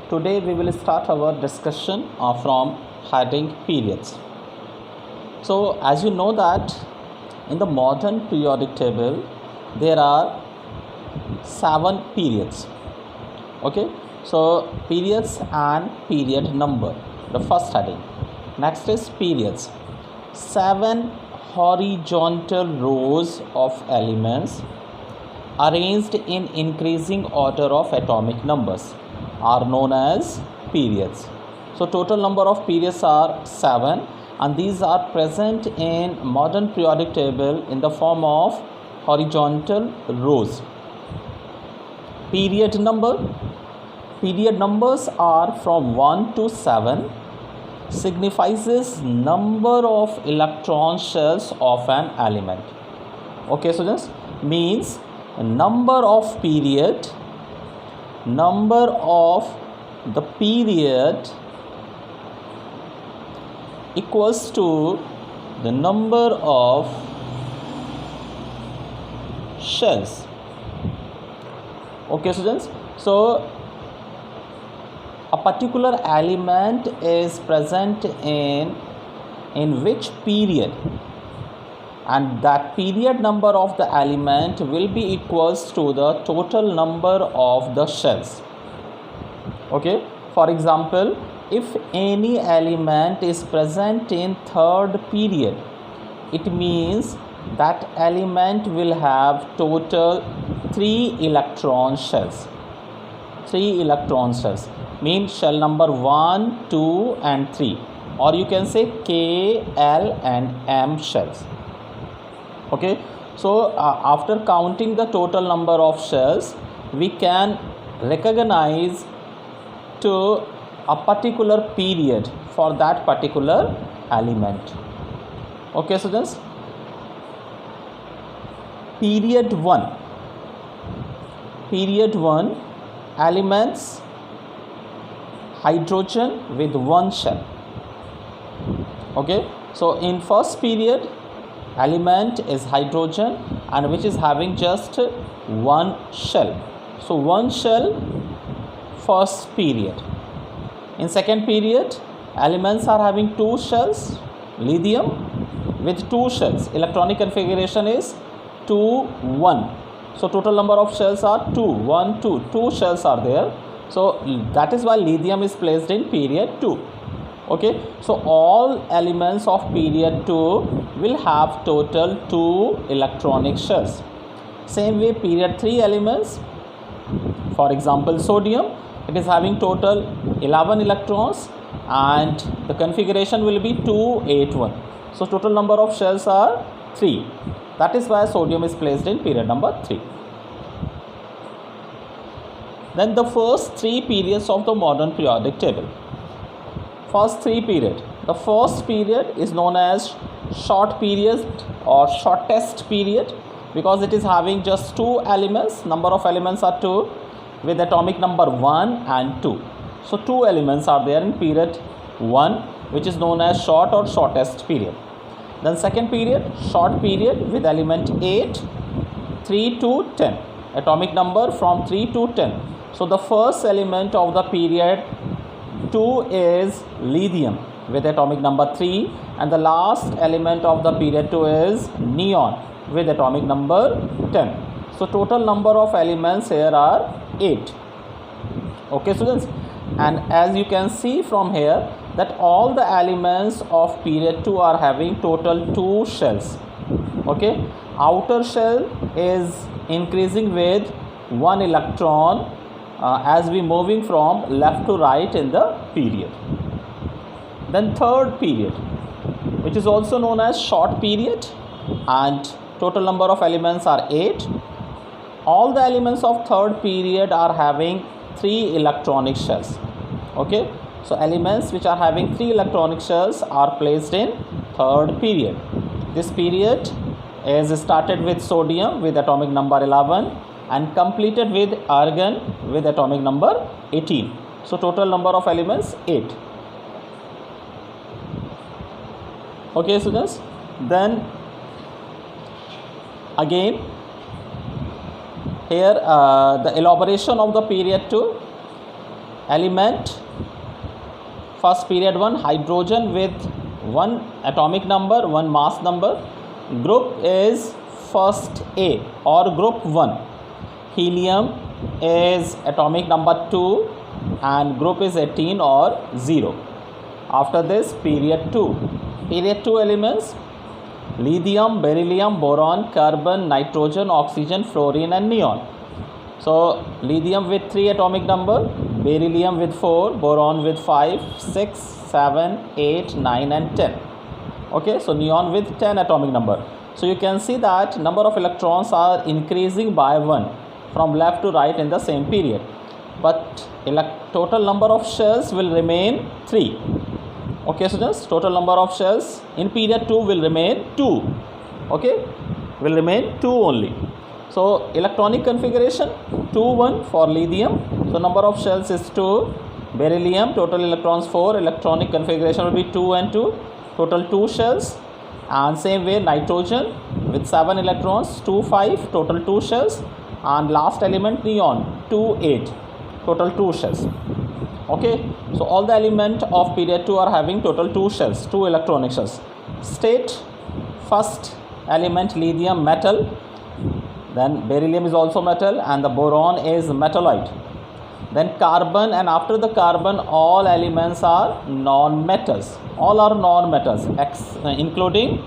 Today we will start our discussion from heading periods. So as you know that in the modern periodic table there are 7 periods. Okay, so periods and period number, the first heading. Next is periods. 7 horizontal rows of elements arranged in increasing order of atomic numbers are known as periods. So total number of periods are 7, and these are present in modern periodic table in the form of horizontal rows. Period numbers are from 1 to 7, signifies number of electron shells of an element. Okay, so this means number of the period equals to the number of shells. Okay, students, so a particular element is present in which period, and that period number of the element will be equals to the total number of the shells. Okay, for example, if any element is present in third period, it means that element will have total 3 electron shells. 3 electron shells means shell number 1, 2 and 3, or you can say K, L and M shells. Okay, so after counting the total number of shells, we can recognize to a particular period for that particular element. Okay, so this period 1 elements hydrogen with 1 shell. Okay, so in first period element is hydrogen and which is having just 1 shell. So 1 shell first period. In second period elements are having 2 shells, lithium with 2 shells. Electronic configuration is 2, 1. So total number of shells are 2, 1, 2. 2 shells are there. So that is why lithium is placed in period 2. Okay, so all elements of period 2 will have total 2 electronic shells. Same way period 3 elements, for example sodium, it is having total 11 electrons and the configuration will be 281. So total number of shells are 3. That is why sodium is placed in period number 3. Then the first 3 periods of the modern periodic table. First 3 period. The first period is known as short period or shortest period because it is having just 2 elements. Number of elements are 2 with atomic number 1 and 2. So 2 elements are there in period 1, which is known as short or shortest period. Then second period, short period with element 8, 3 to 10. Atomic number from 3 to 10. So the first element of the period 2 is lithium with atomic number 3, and the last element of the period 2 is neon with atomic number 10. So total number of elements here are 8. Okay, students, and as you can see from here that all the elements of period 2 are having total 2 shells. Okay, outer shell is increasing with 1 electron as we moving from left to right in the period. Then third period, which is also known as short period, and total number of elements are 8. All the elements of third period are having 3 electronic shells. Okay, so elements which are having 3 electronic shells are placed in third period. This period is started with sodium with atomic number 11 and completed with argon with atomic number 18. So total number of elements 8. Okay, students, then again here the elaboration of the period 2. element, first period 1, hydrogen with 1 atomic number, 1 mass number. Group is first A or group 1. Helium is atomic number 2 and group is 18 or 0. After this, period 2. Period 2 elements: lithium, beryllium, boron, carbon, nitrogen, oxygen, fluorine and neon. So lithium with 3 atomic number, beryllium with 4, boron with 5, 6, 7, 8, 9 and 10. Okay, so neon with 10 atomic number. So you can see that number of electrons are increasing by 1 from left to right in the same period. But total number of shells will remain 3. Okay, so just total number of shells in period 2 will remain 2. Okay, will remain 2 only. So electronic configuration 2 1 for lithium. So number of shells is 2. Beryllium, total electrons 4. Electronic configuration will be 2 and 2. Total 2 shells. And same way nitrogen with 7 electrons, 2 5, total 2 shells. And last element neon 2 8, total 2 shells. Okay, so all the element of period 2 are having total 2 shells, 2 electronic shells. State: first element lithium, metal, then beryllium is also metal and the boron is metalloid. Then carbon, and after the carbon all elements are non-metals. All are non-metals including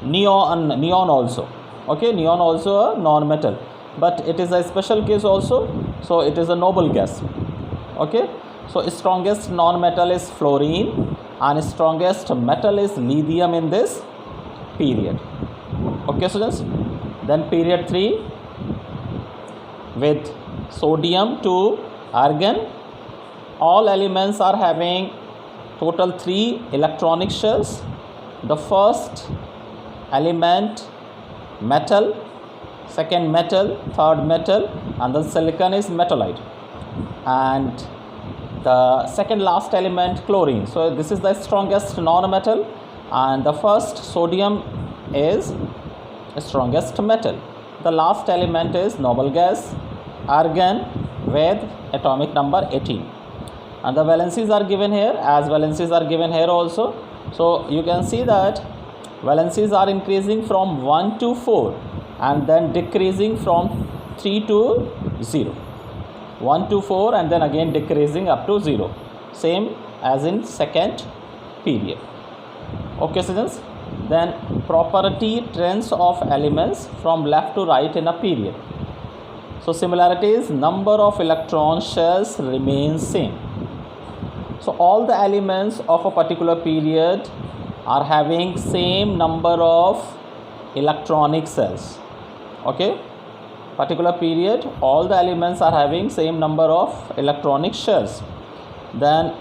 neon also. Okay, neon also a non-metal, but it is a special case also, so it is a noble gas. Okay, so strongest non-metal is fluorine and strongest metal is lithium in this period. Okay, so just then period 3 with sodium to argon, all elements are having total 3 electronic shells. The first element metal, second metal, third metal, and the silicon is metalloid, and the second last element chlorine. So this is the strongest non-metal, and the first sodium is strongest metal. The last element is noble gas argon with atomic number 18, and the valencies are given here as valencies are given here also. So you can see that valencies are increasing from 1 to 4 and then decreasing from 3 to 0, 1 to 4 and then again decreasing up to 0, same as in second period. Okay, students, then property trends of elements from left to right in a period. So similarities: number of electron shells remains same. So all the elements of a particular period are having same number of electronic cells. Okay, particular period, all the elements are having same number of electronic shells. Then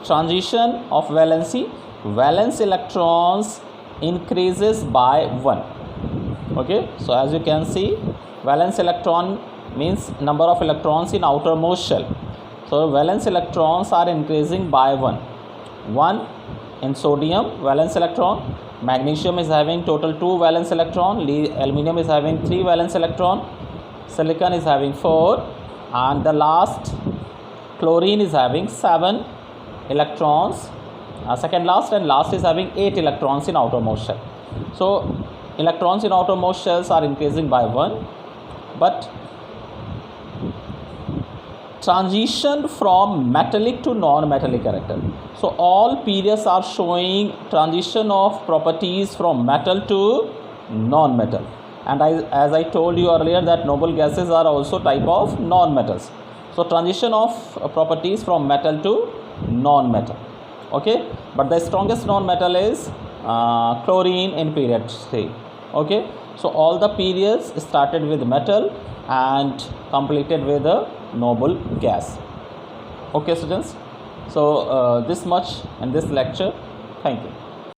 transition of valency: valence electrons increases by 1. Okay, so as you can see, valence electron means number of electrons in outermost shell. So valence electrons are increasing by 1. 1 in sodium valence electron, magnesium is having total 2 valence electron, aluminum is having 3 valence electron, silicon is having 4, and the last chlorine is having 7 electrons. Second last and last is having 8 electrons in outermost shell. So electrons in outermost shells are increasing by 1, but transition from metallic to non-metallic character. So all periods are showing transition of properties from metal to non-metal, and as I told you earlier that noble gases are also type of non-metals. So transition of properties from metal to non-metal. Okay, but the strongest non-metal is chlorine in period 3. Okay, so all the periods started with metal and completed with a noble gas. Okay, students, so this much in this lecture. Thank you.